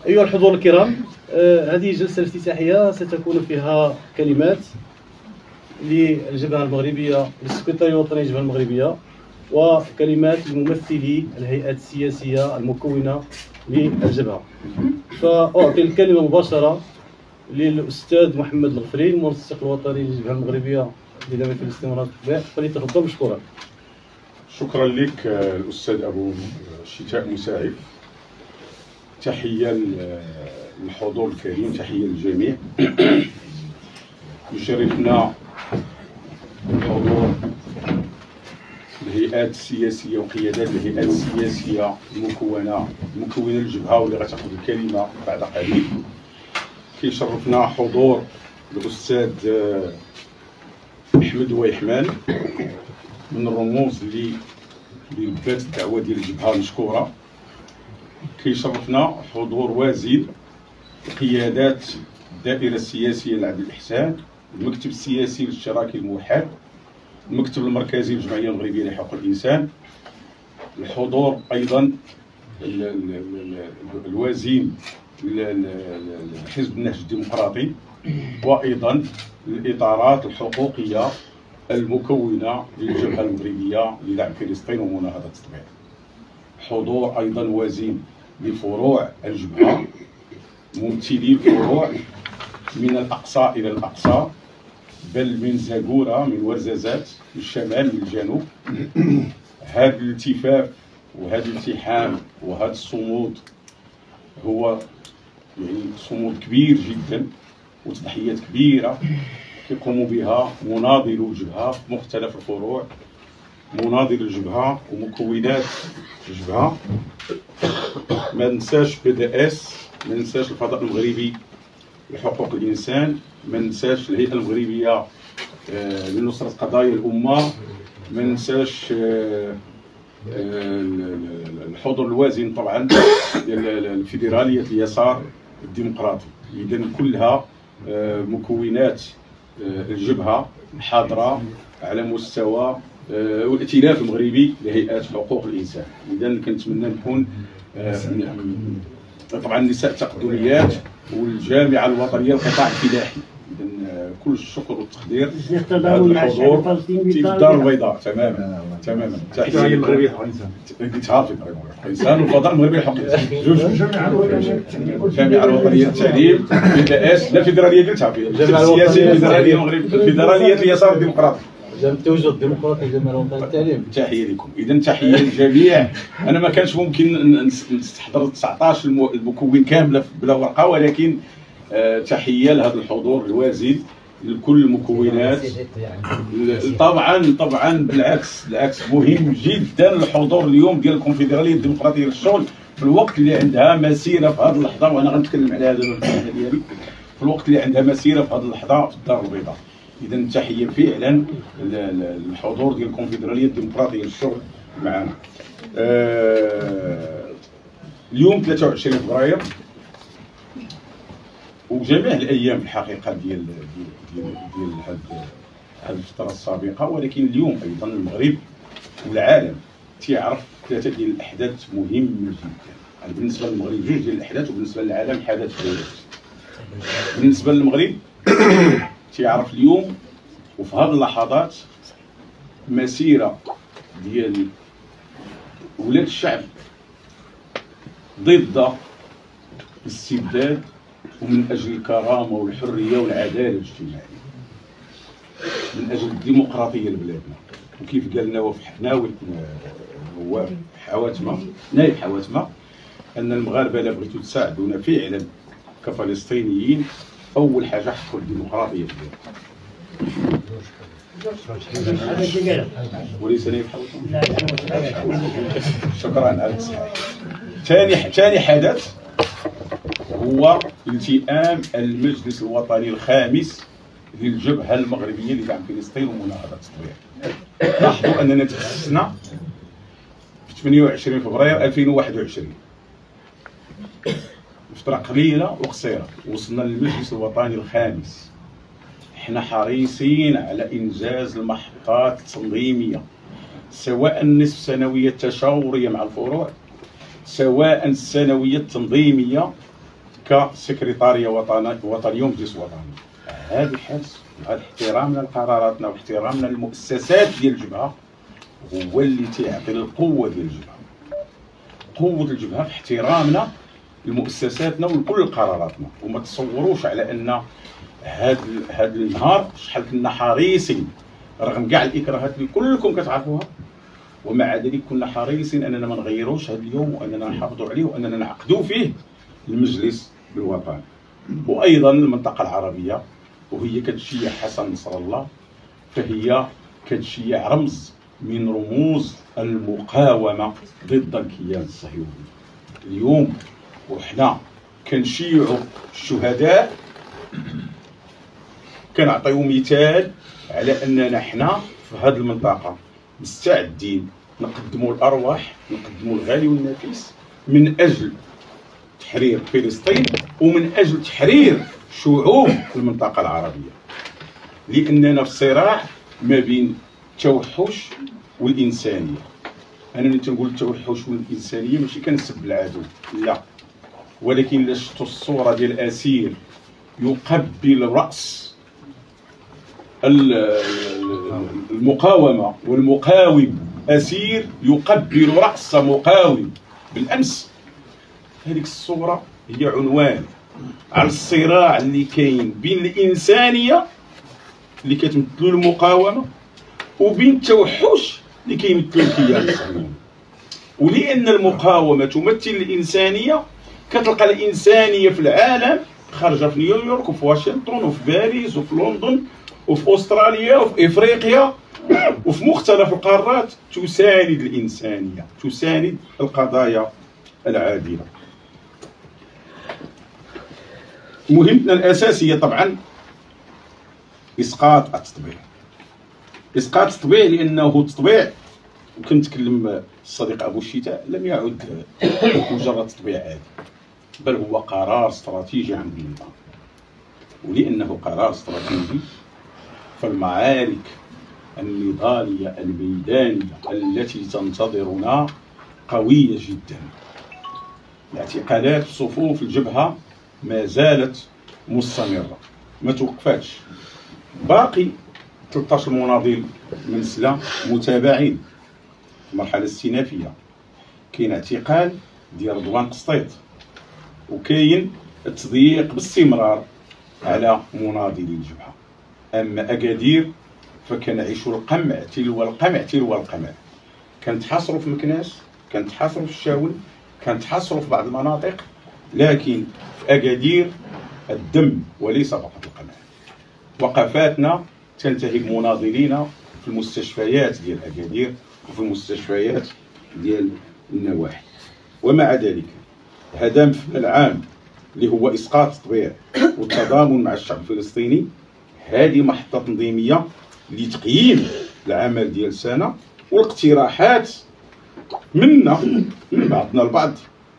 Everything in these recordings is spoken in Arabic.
أيها الحضور الكرام، هذه الجلسة الافتتاحية ستكون فيها كلمات للجبهة المغربية، للسكرتاري الوطني للجبهة المغربية، وكلمات لممثلي الهيئات السياسية المكونة للجبهة. فأعطي الكلمة مباشرة للأستاذ محمد الغفري، المنسق الوطني للجبهة المغربية لدعم فلسطين والتطبيع، فليتفضل مشكورا. شكرا لك الأستاذ أبو شتاء مساعف. تحية للحضور الكريم، تحية للجميع. يشرفنا حضور الهيئات السياسية وقيادات الهيئات السياسية المكونة للجبهة واللي غتاخذ الكلمة بعد قليل. كيشرفنا حضور الأستاذ أحمد ويحمان من الرموز اللي لبات الدعوة ديال الجبهة مشكورة. كيشرفنا حضور وازن قيادات الدائرة السياسية لعبد الإحسان، المكتب السياسي الاشتراكي الموحد، المكتب المركزي للجمعية المغربية لحقوق الإنسان. الحضور أيضا الوازن لحزب النهج الديمقراطي، وأيضا الإطارات الحقوقية المكونة للجبهة المغربية لدعم فلسطين ومناهضة التطبيع. حضور أيضا وازن لفروع الجبهة، ممثلي الفروع من الأقصى إلى الأقصى، بل من زاكورة، من ورزازات، من الشمال، من الجنوب. هذا الالتفاف وهذا الالتحام وهذا الصمود هو يعني صمود كبير جدا وتضحيات كبيرة كيقوموا بها مناضلو الجبهة في مختلف الفروع، مناضل الجبهة ومكونات الجبهة. ما ننساش BDS، ما ننساش الفضاء المغربي لحقوق الإنسان، ما ننساش الهيئة المغربية لنصرة قضايا الأمة، ما ننساش الحضور الوازن طبعا ديال الفيدرالية اليسار الديمقراطي. إذا كلها مكونات الجبهة حاضرة على مستوى والائتلاف المغربي لهيئات حقوق الإنسان. إذا كنتمنى نكون طبعا النساء التقدميات والجامعة الوطنية للقطاع الفلاحي. إذا كل الشكر والتقدير لهذا الحضور في الدار البيضاء. تماما تحية المغربية لحقوق الإنسان، تعرفي الإنسان والفضاء المغربي لحقوق الإنسان جوج. الجامعة الوطنية للتعليم، BDS، لا فيدرالية قلتها في السياسية الفيدرالية المغرب، الفيدرالية اليسار الديمقراطي، التوجه الديمقراطي الجامعة الوطنية للتعليم. تحية لكم. إذا تحية للجميع. أنا ما كانش ممكن نستحضر 19 المكون كاملة بلا ورقة، ولكن تحية لهذا الحضور الوازن لكل المكونات. طبعا بالعكس مهم جدا الحضور اليوم ديال الكونفدرالية الديمقراطية للشغل في الوقت اللي عندها مسيرة في هذه اللحظة، وأنا غنتكلم على هذا ديالي، في الوقت اللي عندها مسيرة في هذه اللحظة في الدار البيضاء. إذا تحية فعلا الحضور ديال الكونفدرالية الديمقراطية للشغل معنا. اليوم 23 فبراير وجميع الايام في الحقيقه ديال هذه الفتره السابقه، ولكن اليوم ايضا المغرب والعالم تيعرف ثلاثه ديال الاحداث مهم جدا. يعني بالنسبه للمغرب جوج ديال الاحداث، وبالنسبه للعالم حدث جديد. بالنسبه للمغرب تيعرف اليوم وفي هذه اللحظات مسيره ديال ولاد الشعب ضد الاستبداد ومن أجل الكرامة والحرية والعدالة الاجتماعية، من أجل الديمقراطية لبلادنا. وكيف قال ناوي نائب حواتمة أن المغاربة إلا بغيتو تساعدونا فعلا كفلسطينيين، أول حاجة حقوا الديمقراطية في بلادنا. وليس نائب حواتمة. شكرا على التصحيح. ثاني حدث هو التئام المجلس الوطني الخامس للجبهة المغربية لدعم فلسطين ومناهضة التطبيع. لاحظوا أننا تأسسنا في 28 فبراير 2021، فترة قليلة وقصيرة وصلنا للمجلس الوطني الخامس. احنا حريصين على إنجاز المحطات التنظيمية، سواء النصف سنوية التشاورية مع الفروع، سواء السنوية التنظيمية كسكرتاريه وطنيه ومجلس وطني. هذه حرص هذا احترامنا لقراراتنا واحترامنا للمؤسسات ديال الجبهه هو اللي تيعطي القوه ديال الجبهه. قوه الجبهه في احترامنا لمؤسساتنا ولكل قراراتنا. وما تصوروش على ان هذا النهار شحال كنا حريصين رغم كاع الاكراهات اللي كلكم كتعرفوها، ومع ذلك كنا حريصين اننا ما نغيروش هذا اليوم واننا نحافظوا عليه واننا نعقدوا فيه المجلس الوطني. وايضا المنطقه العربيه وهي كتشيع حسن نصر الله، فهي كتشيع رمز من رموز المقاومه ضد الكيان الصهيوني. اليوم وحنا كنشيعوا الشهداء، كنعطيو مثال على اننا حنا في هذه المنطقه مستعدين نقدموا الارواح، نقدموا الغالي والنفيس من اجل تحرير فلسطين ومن اجل تحرير شعوب المنطقه العربيه، لاننا في صراع ما بين التوحش والانسانيه. انا تنقول التوحش والانسانيه ماشي كنسب العدو، لا، ولكن الا شفتوا الصوره ديال اسير يقبل راس المقاومه والمقاوم، اسير يقبل راس مقاوم بالامس، هذيك الصوره هي عنوان على الصراع اللي كاين بين الانسانيه اللي كتمثلوا المقاومه وبين التوحش اللي كيمثلوا الكيان الصهيوني. ولان المقاومه تمثل الانسانيه، كتلقى الانسانيه في العالم خارجه في نيويورك وفي واشنطن وفي باريس وفي لندن وفي استراليا وفي افريقيا وفي مختلف القارات تساند الانسانيه، تساند القضايا العادله. مهمتنا الاساسيه طبعا اسقاط التطبيع. اسقاط التطبيع لانه التطبيع، وكنتكلم الصديق ابو الشتاء، لم يعد مجرد تطبيع عادي، بل هو قرار استراتيجي عند النظام. ولانه قرار استراتيجي فالمعارك النضاليه الميدانيه التي تنتظرنا قويه جدا. الاعتقالات في صفوف الجبهه ما زالت مستمره، ما توقفاتش. باقي 13 مناضل من سلا متابعين في المرحله الاستئنافيه. كاين اعتقال ديال رضوان قسطيط، وكاين التضييق باستمرار على مناضلي الجبهه. اما اكادير فكنعيشوا القمع تلو القمع تلو القمع. كنتحاصروا في مكناس، كنتحاصروا في الشاون، كنتحاصروا في بعض المناطق، لكن في اكادير الدم وليس فقط القمع. وقفاتنا تنتهي بمناضلين في المستشفيات ديال اكادير وفي المستشفيات ديال النواحي. ومع ذلك هدف العام اللي هو اسقاط التطبيع والتضامن مع الشعب الفلسطيني، هذه محطه تنظيميه لتقييم العمل ديال السنه والاقتراحات منا من بعضنا البعض،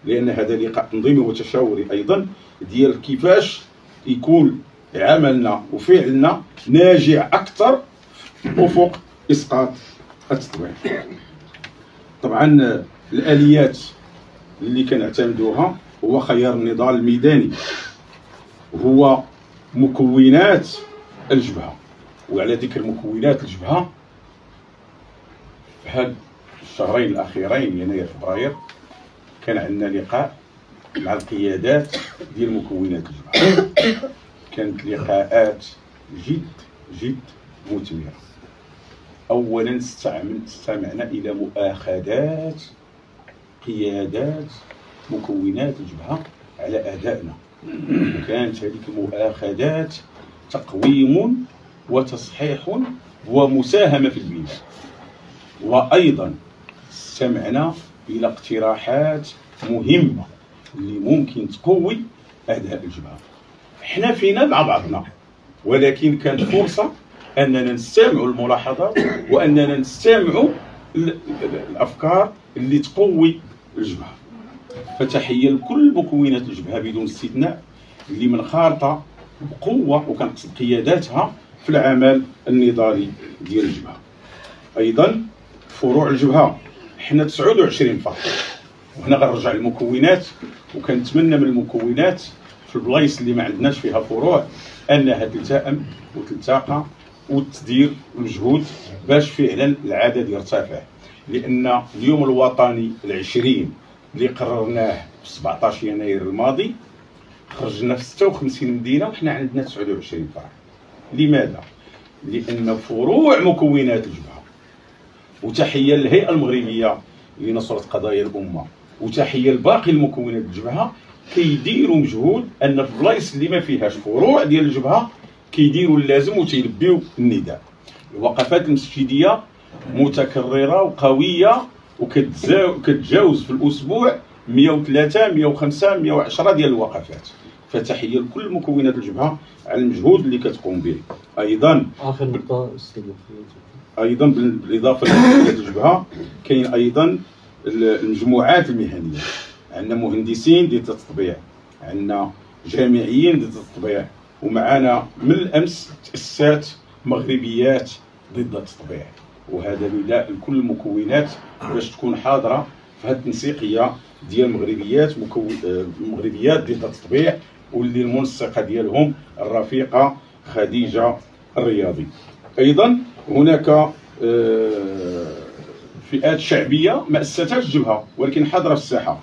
لان هذا لقاء تنظيمي وتشاوري ايضا ديال كيفاش يكون عملنا وفعلنا ناجع اكثر افق اسقاط التطبيع. طبعا الاليات اللي كنعتمدوها هو خيار النضال الميداني، هو مكونات الجبهه. وعلى ذكر مكونات الجبهه، في هاد الشهرين الاخيرين يناير فبراير كان عندنا لقاء مع القيادات ديال مكونات الجبهه. كانت لقاءات جد مثمره. اولا استمعنا الى مؤاخذات قيادات مكونات الجبهه على ادائنا، وكانت هذه المؤاخذات تقويم وتصحيح ومساهمه في البناء. وايضا استمعنا الى اقتراحات مهمه اللي ممكن تقوي اداء الجبهه. احنا فينا مع بعضنا، ولكن كانت فرصه اننا نستمعوا الملاحظات واننا نستمعوا الافكار اللي تقوي الجبهه. فتحيه لكل مكونات الجبهه بدون استثناء اللي منخرطه بقوه، وكنقصد قياداتها، في العمل النضالي ديال الجبهه. ايضا فروع الجبهه حنا 29 فرع، وهنا غنرجع للمكونات، وكنتمنى من المكونات في البلايص اللي ما عندناش فيها فروع انها تلتئم وتلتقى وتدير المجهود باش فعلا العدد يرتفع. لان اليوم الوطني العشرين اللي قررناه في 17 يناير الماضي خرجنا في 56 مدينه وحنا عندنا 29 فرع. لماذا؟ لان فروع مكونات الجبهه، وتحيه للهيئه المغربيه لنصره قضايا الامه، وتحيه لباقي المكونات الجبهه، كيديروا مجهود ان في البلايص اللي ما فيهاش فروع ديال الجبهه كيديروا اللازم وتيلبيو النداء. الوقفات المسجديه متكرره وقويه وكتجاوز في الاسبوع 103 105 110 ديال الوقفات. فتحيه لكل مكونات الجبهه على المجهود اللي كتقوم به. ايضا اخر نقطه ايضا بالاضافه لمكونات الجبهه كاين ايضا المجموعات المهنيه. عندنا مهندسين ديال التطبيع، عندنا جامعيين ديال التطبيع، ومعنا من الامس تاسيسات مغربيات ضد التطبيع. وهذا نداء لكل المكونات باش تكون حاضره في هذه التنسيقيه ديال مغربيات ضد التطبيع، واللي المنسقه ديالهم الرفيقه خديجه الرياضي. ايضا هناك فئات شعبيه ما اسستهاش الجبهه ولكن حاضره في الساحه.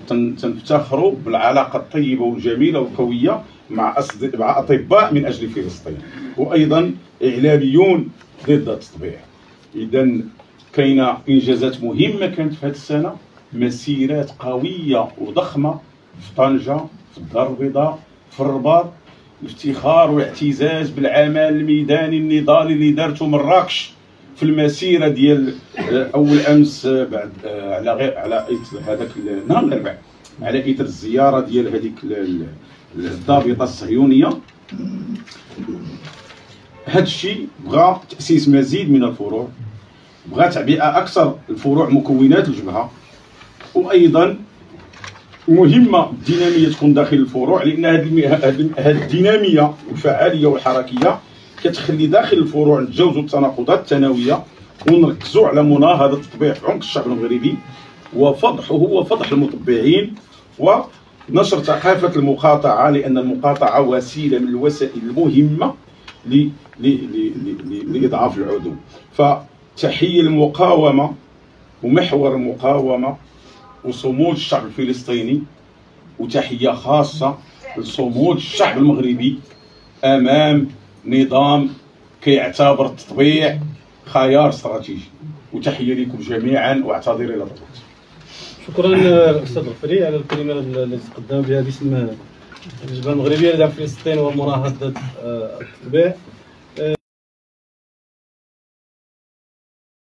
تنفتخروا بالعلاقه الطيبه والجميله والقويه مع اطباء من اجل فلسطين، وايضا اعلاميون ضد التطبيع. اذا كاينه انجازات مهمه كانت في هذه السنه، مسيرات قويه وضخمه في طنجه، في الدار البيضاء، في الرباط. افتخار واعتزاز بالعمل الميداني النضالي اللي دارته مراكش في المسيره ديال اول امس بعد على هذاك نهار الاربعاء، على اثر الزياره ديال هذيك الضابطه الصهيونيه. هذا الشيء بغى تاسيس مزيد من الفروع، بغى تعبئه اكثر الفروع مكونات الجبهه، وايضا مهمه الديناميه تكون داخل الفروع، لان هذه الديناميه والفعاليه والحركيه كتخلي داخل الفروع نتجاوزوا التناقضات الثانويه ونركزوا على مناهضه التطبيع في عمق الشعب المغربي وفضحه وفضح المطبعين، ونشر ثقافه المقاطعه، لان المقاطعه وسيله من الوسائل المهمه لاضعاف العدو. فتحيه المقاومه ومحور المقاومه وصمود الشعب الفلسطيني، وتحيه خاصه لصمود الشعب المغربي امام نظام كيعتبر التطبيع خيار استراتيجي. وتحيه لكم جميعا واعتذر الى طلبت. شكرا استاذ غفري على الكلمه التي تقدم بها باسم الجبهه المغربيه لدعم فلسطين ومناهضه التطبيع.